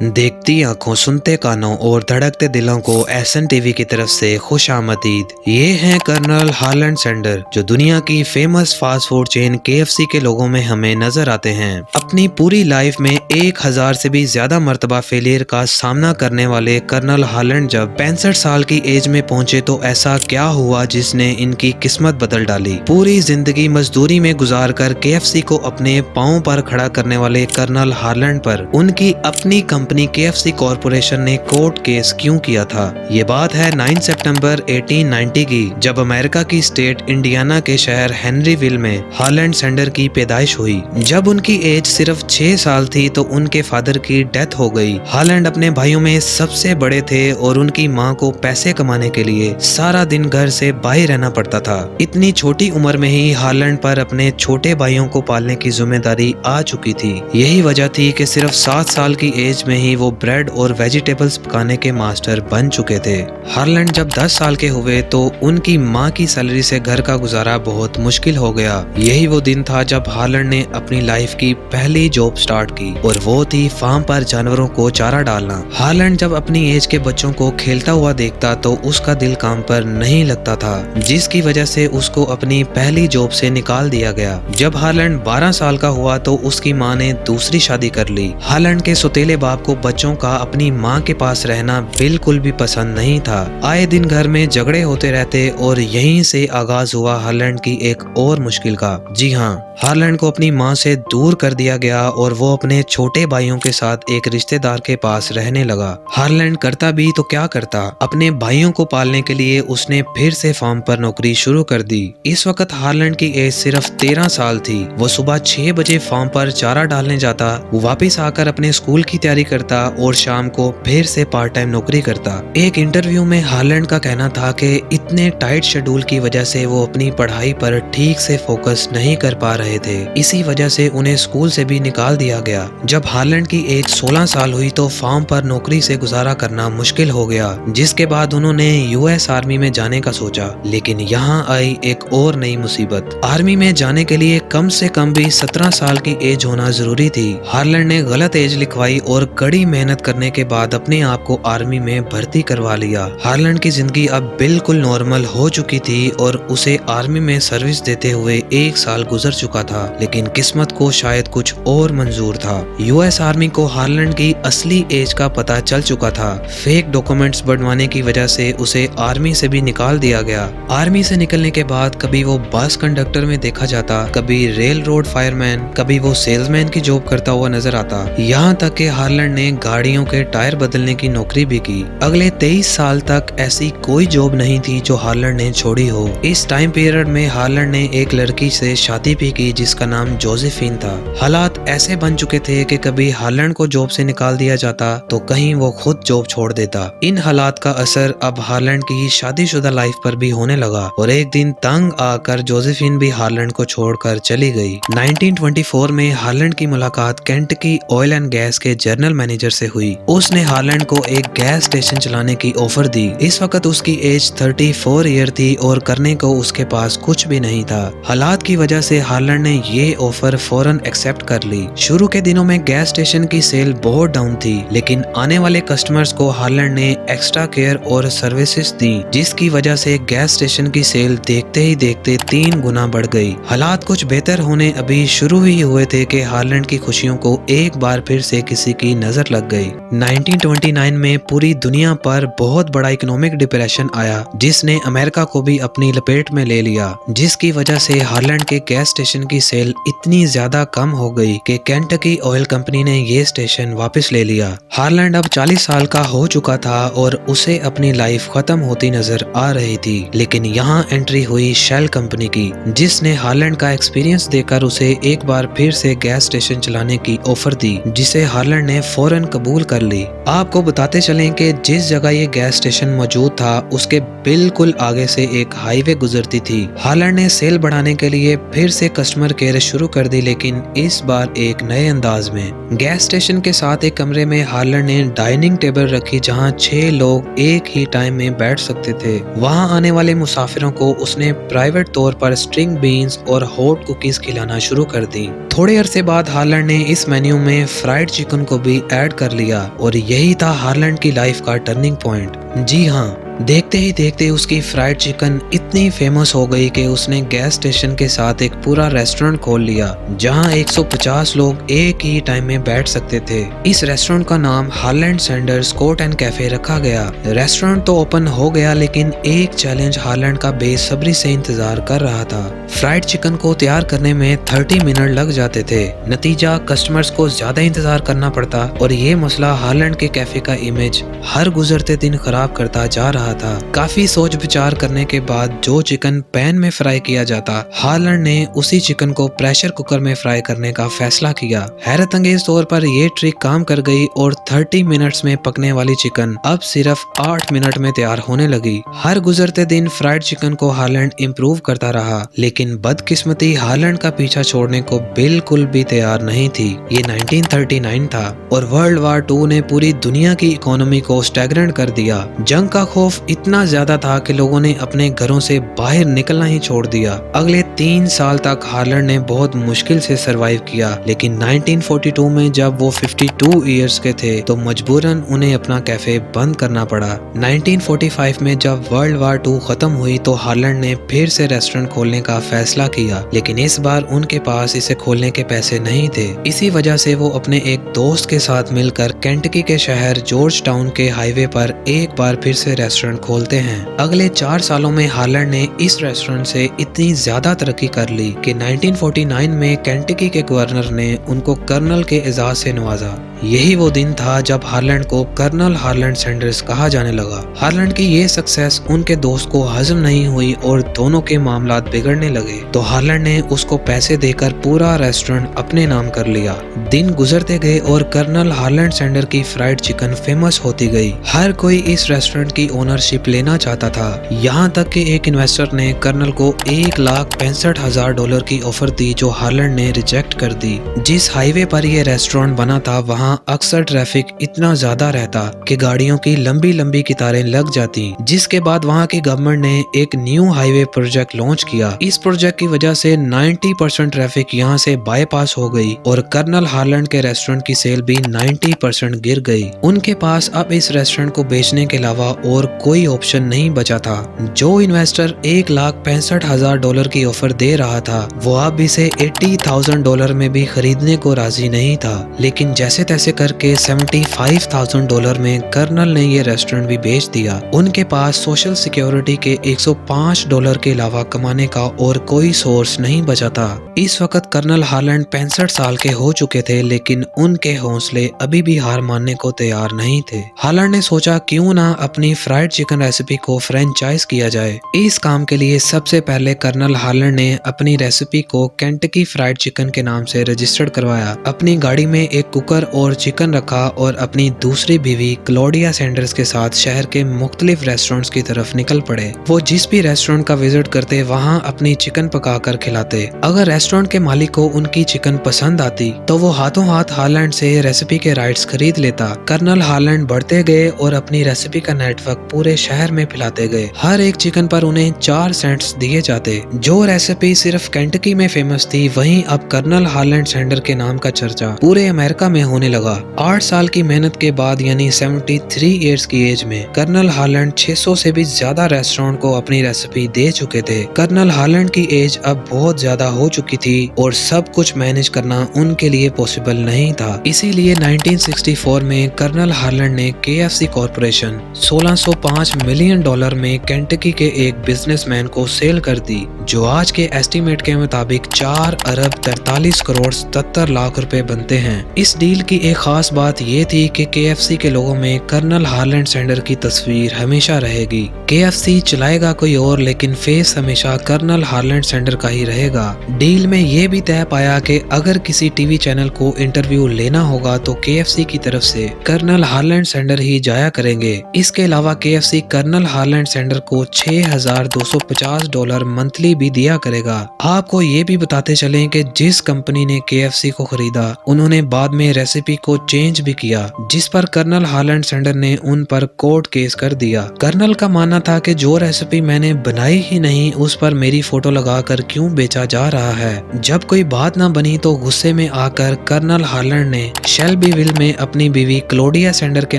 देखती आंखों, सुनते कानों और धड़कते दिलों को एसएन टीवी की तरफ से खुशामदीद। ये हैं कर्नल हार्लैंड सैंडर, जो दुनिया की famous fast food chain KFC के लोगों में हमें नजर आते हैं। अपनी पूरी लाइफ में 1000 से भी ज्यादा मर्तबा फेलियर का सामना करने वाले कर्नल हार्लैंड जब 65 साल की एज में पहुंचे तो ऐसा क्या हुआ जिसने इनकी किस्मत बदल डाली। पूरी जिंदगी मजदूरी में गुजार कर केएफसी को अपने पांव पर खड़ा करने वाले कर्नल हार्लैंड पर उनकी अपनी कंपनी केएफसी कॉरपोरेशन ने कोर्ट केस क्यों किया था। ये बात है 9 सितंबर 1890 की, जब अमेरिका की स्टेट इंडियाना के शहर हेनरीविल में हार्लैंड सैंडर की पैदाइश हुई। जब उनकी एज सिर्फ 6 साल थी तो उनके फादर की डेथ हो गई। हार्लैंड अपने भाइयों में सबसे बड़े थे और उनकी मां को पैसे कमाने के लिए सारा दिन घर से बाहर रहना पड़ता था। इतनी छोटी उम्र में ही हार्लैंड पर अपने छोटे भाइयों को पालने की जिम्मेदारी आ चुकी थी। यही वजह थी कि सिर्फ 7 साल की एज में ही वो ब्रेड और वेजिटेबल्स पकाने के मास्टर बन चुके थे। हार्लैंड जब 10 साल के हुए तो उनकी मां की सैलरी से घर का गुजारा बहुत मुश्किल हो गया। यही वो दिन था जब हार्लैंड ने अपनी लाइफ की पहली जॉब स्टार्ट की और वो थी फार्म पर जानवरों को चारा डालना। हार्लैंड जब अपनी एज के बच्चों को खेलता हुआ देखता तो उसका दिल काम पर नहीं लगता था, जिसकी वजह से उसको अपनी पहली जॉब से निकाल दिया गया। जब हार्लैंड 12 साल का हुआ तो उसकी मां ने दूसरी शादी कर ली। हार्लैंड के सौतेले बाप को बच्चों का अपनी मां के पास रहना बिल्कुल भी पसंद नहीं था। आए दिन घर में झगड़े होते रहते और यहीं से आगाज हुआ हार्लैंड की एक और मुश्किल का। जी हाँ, हार्लैंड को अपनी मां से दूर कर दिया गया और वो अपने छोटे भाइयों के साथ एक रिश्तेदार के पास रहने लगा। हार्लैंड करता भी तो क्या करता, अपने भाइयों को पालने के लिए उसने फिर से फार्म पर नौकरी शुरू कर दी। इस वक्त हार्लैंड की एज सिर्फ 13 साल थी। वो सुबह 6 बजे फार्म पर चारा डालने जाता, वापिस आकर अपने स्कूल की तैयारी करता और शाम को फिर से पार्ट टाइम नौकरी करता। एक इंटरव्यू में हार्लैंड का कहना था कि इतने टाइट शेड्यूल की वजह से वो अपनी पढ़ाई पर ठीक से फोकस नहीं कर पा रहे थे। इसी वजह से उन्हें स्कूल से भी निकाल दिया गया। जब हार्लैंड की एज 16 साल हुई तो फार्म पर नौकरी से गुजारा करना मुश्किल हो गया, जिसके बाद उन्होंने यूएस आर्मी में जाने का सोचा। लेकिन यहाँ आई एक और नई मुसीबत। आर्मी में जाने के लिए कम से कम भी 17 साल की एज होना जरूरी थी। हार्लैंड ने गलत एज लिखवाई और कड़ी मेहनत करने के बाद अपने आप को आर्मी में भर्ती करवा लिया। हार्लैंड की जिंदगी अब बिल्कुल नॉर्मल हो चुकी थी और उसे आर्मी में सर्विस देते हुए 1 साल गुजर चुका था। लेकिन किस्मत को शायद कुछ और मंजूर था। यूएस आर्मी को हार्लैंड की असली एज का पता चल चुका था। फेक डॉक्यूमेंट्स बनवाने की वजह से उसे आर्मी से भी निकाल दिया गया। आर्मी से निकलने के बाद कभी वो बस कंडक्टर में देखा जाता, कभी रेल रोड फायरमैन, कभी वो सेल्समैन की जॉब करता हुआ नजर आता। यहाँ तक कि हार्लैंड ने गाड़ियों के टायर बदलने की नौकरी भी की। अगले 23 साल तक ऐसी कोई जॉब नहीं थी जो हार्लैंड ने छोड़ी हो। इस टाइम पीरियड में हार्लैंड ने एक लड़की से शादी भी की जिसका नाम जोसेफिन था। हालात ऐसे बन चुके थे कि कभी हार्लैंड को जॉब से निकाल दिया जाता तो कहीं वो खुद जॉब छोड़ देता। इन हालात का असर अब हार्लैंड की शादीशुदा लाइफ पर भी होने लगा और एक दिन तंग आकर जोसेफिन भी हार्लैंड को छोड़कर चली गई। 1924 में हार्लैंड की मुलाकात केंटकी ऑयल एंड गैस के जनरल मैनेजर से हुई। उसने हार्लैंड को एक गैस स्टेशन चलाने की ऑफर दी। इस वक्त उसकी एज 34 ईयर थी और करने को उसके पास कुछ भी नहीं था। हालात की वजह से हार्लैंड ने ये ऑफर फौरन एक्सेप्ट कर ली। शुरू के दिनों में गैस स्टेशन की सेल बहुत डाउन थी, लेकिन आने वाले कस्टमर्स को हार्लैंड ने एक्स्ट्रा केयर और सर्विसेज दी, जिसकी वजह से गैस स्टेशन की सेल देखते ही देखते 3 गुना बढ़ गई। हालात कुछ बेहतर होने अभी शुरू ही हुए थे कि हार्लैंड की खुशियों को एक बार फिर से किसी की नजर लग गई। 1929 में पूरी दुनिया पर बहुत बड़ा इकोनॉमिक डिप्रेशन आया, जिसने अमेरिका को भी अपनी लपेट में ले लिया, जिसकी वजह से हार्लैंड के गैस स्टेशन की सेल इतनी ज्यादा कम हो गई कि केंटकी ऑयल कंपनी ने ये स्टेशन वापस ले लिया। हार्लैंड अब 40 साल का हो चुका था और उसे अपनी लाइफ खत्म होती नजर आ रही थी। लेकिन यहाँ एंट्री हुई शेल कंपनी की, जिसने हार्लैंड का एक्सपीरियंस देकर उसे एक बार फिर से गैस स्टेशन चलाने की ऑफर दी, जिसे हार्लैंड ने फौरन कबूल कर ली। आपको बताते चलें कि जिस जगह ये गैस स्टेशन मौजूद था उसके बिल्कुल आगे से एक हाईवे गुजरती थी। हार्लैंड ने सेल बढ़ाने के लिए फिर से कस्टमर केयर शुरू कर दी, लेकिन इस बार एक नए अंदाज में। गैस स्टेशन के साथ एक कमरे में हार्लैंड ने डाइनिंग टेबल रखी जहां 6 लोग एक ही टाइम में बैठ सकते थे। वहां आने वाले मुसाफिरों को उसने प्राइवेट तौर पर स्ट्रिंग बीन्स और हॉट कुकीज खिलाना शुरू कर दी। थोड़े अरसे बाद हार्लैंड ने इस मेन्यू में फ्राइड चिकन को भी ऐड कर लिया और यही था हार्लैंड की लाइफ का टर्निंग पॉइंट। जी हाँ, देखते ही देखते उसकी फ्राइड चिकन इतनी फेमस हो गई कि उसने गैस स्टेशन के साथ एक पूरा रेस्टोरेंट खोल लिया जहां 150 लोग एक ही टाइम में बैठ सकते थे। इस रेस्टोरेंट का नाम Harland Sanders court and cafe रखा गया। रेस्टोरेंट तो ओपन हो गया, लेकिन एक चैलेंज हार्लैंड का बेसब्री से इंतजार कर रहा था। फ्राइड चिकन को तैयार करने में 30 मिनट लग जाते थे। नतीजा, कस्टमर्स को ज्यादा इंतजार करना पड़ता और ये मसला हार्लैंड के कैफे का इमेज हर गुजरते दिन खराब करता जा रहा था। काफी सोच विचार करने के बाद जो चिकन पैन में फ्राई किया जाता, हार्लैंड ने उसी चिकन को प्रेशर कुकर में फ्राई करने का फैसला किया। हैरत अंगेज तौर पर यह ट्रिक काम कर गई और 30 मिनट्स में पकने वाली चिकन अब सिर्फ 8 मिनट में तैयार होने लगी। हर गुजरते दिन फ्राइड चिकन को हार्लैंड इम्प्रूव करता रहा, लेकिन बदकिस्मती हार्लैंड का पीछा छोड़ने को बिल्कुल भी तैयार नहीं थी। ये 1939 था और वर्ल्ड वार 2 ने पूरी दुनिया की इकोनॉमी को स्टैग्नेंट कर दिया। जंग का खौफ इतना ज्यादा था कि लोगों ने अपने घरों से बाहर निकलना ही छोड़ दिया। अगले 3 साल तक हार्लैंड ने बहुत मुश्किल से सरवाइव किया, लेकिन 1942 में जब वो 52 इयर्स के थे तो मजबूरन उन्हें अपना कैफे बंद करना पड़ा। 1945 में जब वर्ल्ड वार 2 खत्म हुई तो हार्लैंड ने फिर से रेस्टोरेंट खोलने का फैसला किया, लेकिन इस बार उनके पास इसे खोलने के पैसे नहीं थे। इसी वजह से वो अपने एक दोस्त के साथ मिलकर केंटकी के शहर जॉर्ज टाउन के हाईवे पर एक बार फिर से रेस्टोरेंट खोलते हैं। अगले 4 सालों में हार्लैंड ने इस रेस्टोरेंट से इतनी ज्यादा तरक्की कर ली कि 1949 में केंटकी के गवर्नर ने उनको कर्नल के एजाज से नवाजा। यही वो दिन था जब हार्लैंड को कर्नल हार्लैंड सैंडर्स कहा जाने लगा। हार्लैंड की ये सक्सेस उनके दोस्त को हजम नहीं हुई और दोनों के मामलात बिगड़ने लगे, तो हार्लैंड ने उसको पैसे देकर पूरा रेस्टोरेंट अपने नाम कर लिया। दिन गुजरते गए और कर्नल हार्लैंड सैंडर की फ्राइड चिकन फेमस होती गई। हर कोई इस रेस्टोरेंट की ओनरशिप लेना चाहता था। यहाँ तक कि एक इन्वेस्टर ने कर्नल को $1,65,000 की ऑफर दी, जो हार्लैंड ने रिजेक्ट कर दी। जिस हाईवे पर यह रेस्टोरेंट बना था वहाँ अक्सर ट्रैफिक इतना ज्यादा रहता कि गाड़ियों की लंबी लंबी कतारें लग जाती, जिसके बाद वहाँ की गवर्नमेंट ने एक न्यू हाईवे प्रोजेक्ट लॉन्च किया। इस प्रोजेक्ट की वजह से 90% ट्रैफिक यहाँ से बाईपास हो गई और कर्नल हार्लैंड के रेस्टोरेंट की सेल भी 90% गिर गई। उनके पास अब इस रेस्टोरेंट को बेचने के अलावा और कोई ऑप्शन नहीं बचा था। जो इन्वेस्टर $1,65,000 की ऑफर दे रहा था वो अब इसे $80,000 में भी खरीदने को राजी नहीं था, लेकिन जैसे तैसे करके $75,000 में कर्नल ने ये रेस्टोरेंट भी बेच दिया। उनके पास सोशल सिक्योरिटी के $105 के अलावा कमाने का और कोई सोर्स नहीं बचा था। इस वक्त कर्नल हार्लैंड 65 साल के हो चुके थे, लेकिन उनके हौसले अभी भी हार मानने को तैयार नहीं थे। हार्लैंड ने सोचा क्यों ना अपनी फ्राइड चिकन रेसिपी को फ्रेंचाइज किया जाए। इस काम के लिए सबसे पहले कर्नल हार्लैंड ने अपनी रेसिपी को केंटकी फ्राइड चिकन के नाम से रजिस्टर्ड करवाया। अपनी गाड़ी में एक कुकर और चिकन रखा और अपनी दूसरी बीवी क्लोडिया सैंडर्स के साथ शहर के मुख्तलिफ रेस्टोरेंट्स की तरफ निकल पड़े। वो जिस भी रेस्टोरेंट का विजिट करते वहाँ अपनी चिकन पकाकर खिलाते। अगर रेस्टोरेंट के मालिक को उनकी चिकन पसंद आती तो वो हाथों हाथ हार्लैंड से रेसिपी के राइट्स खरीद लेता। कर्नल हार्लैंड बढ़ते गए और अपनी रेसिपी का नेटवर्क पूरे शहर में फैलाते गए। हर एक चिकन पर उन्हें 4 सेंट्स दिए जाते। जो रेसिपी सिर्फ केंटकी में फेमस थी, वहीं अब कर्नल हार्लैंड सैंडर के नाम का चर्चा पूरे अमेरिका में होने लगा। 8 साल की मेहनत के बाद यानी 73 इयर्स की एज में कर्नल हार्लैंड 600 से भी ज्यादा रेस्टोरेंट को अपनी रेसिपी दे चुके थे। कर्नल हार्लैंड की एज अब बहुत ज्यादा हो चुकी थी और सब कुछ मैनेज करना उनके लिए पॉसिबल नहीं था। इसीलिए 1964 में कर्नल हार्लैंड ने KFC कॉर्पोरेशन $1605 मिलियन में केंटकी के एक बिजनेसमैन को सेल कर दी, जो आज के एस्टीमेट के मुताबिक 4 अरब 43 करोड़ 77 लाख रुपए बनते हैं। इस डील की एक खास बात ये थी कि KFC के लोगों में कर्नल हार्लैंड सैंडर की तस्वीर हमेशा रहेगी। KFC चलाएगा कोई और, लेकिन फेस हमेशा कर्नल हार्लैंड सैंडर का ही रहेगा। डील में ये भी तय पाया कि अगर किसी टीवी चैनल को इंटरव्यू लेना होगा तो KFC की तरफ से कर्नल हार्लैंड सैंडर ही जाया करेंगे। इसके अलावा KFC कर्नल हार्लैंड सैंडर को $6,250 मंथली भी दिया करेगा। आपको ये भी बताते चलें कि जिस कंपनी ने KFC को खरीदा, उन्होंने बाद में रेसिपी रेसिपी को चेंज भी किया, जिस पर कर्नल हालैंड सेंडर ने उन पर कोर्ट केस कर दिया। कर्नल का मानना था कि जो रेसिपी मैंने बनाई ही नहीं उस पर मेरी फोटो लगाकर क्यों बेचा जा रहा है। जब कोई बात ना बनी तो गुस्से में आकर कर्नल हालैंड ने शेल्बीविल में अपनी बीवी क्लोडिया सेंडर के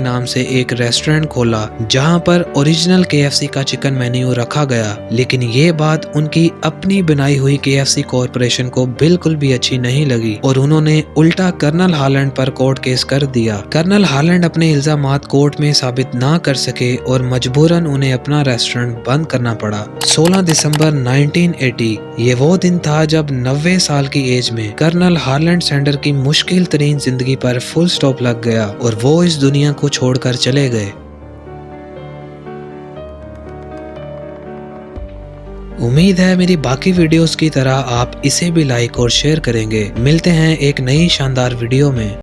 नाम से एक रेस्टोरेंट खोला, जहां पर ओरिजिनल केएफसी का चिकन मेन्यू रखा गया। लेकिन ये बात उनकी अपनी बनाई हुई केएफसी कॉरपोरेशन को बिल्कुल भी अच्छी नहीं लगी और उन्होंने उल्टा कर्नल हालैंड पर कोर्ट केस कर दिया। कर्नल हालैंड अपने इल्जामात कोर्ट में साबित ना कर सके और मजबूरन उन्हें अपना रेस्टोरेंट बंद करना पड़ा। 16 दिसंबर 1980 ये वो दिन था जब 90 साल की एज में कर्नल हालैंड सेंडर की मुश्किल तरीन जिंदगी पर फुल स्टॉप लग गया और वो इस दुनिया को छोड़कर चले गए। उम्मीद है मेरी बाकी वीडियोस की तरह आप इसे भी लाइक और शेयर करेंगे। मिलते हैं एक नई शानदार वीडियो में।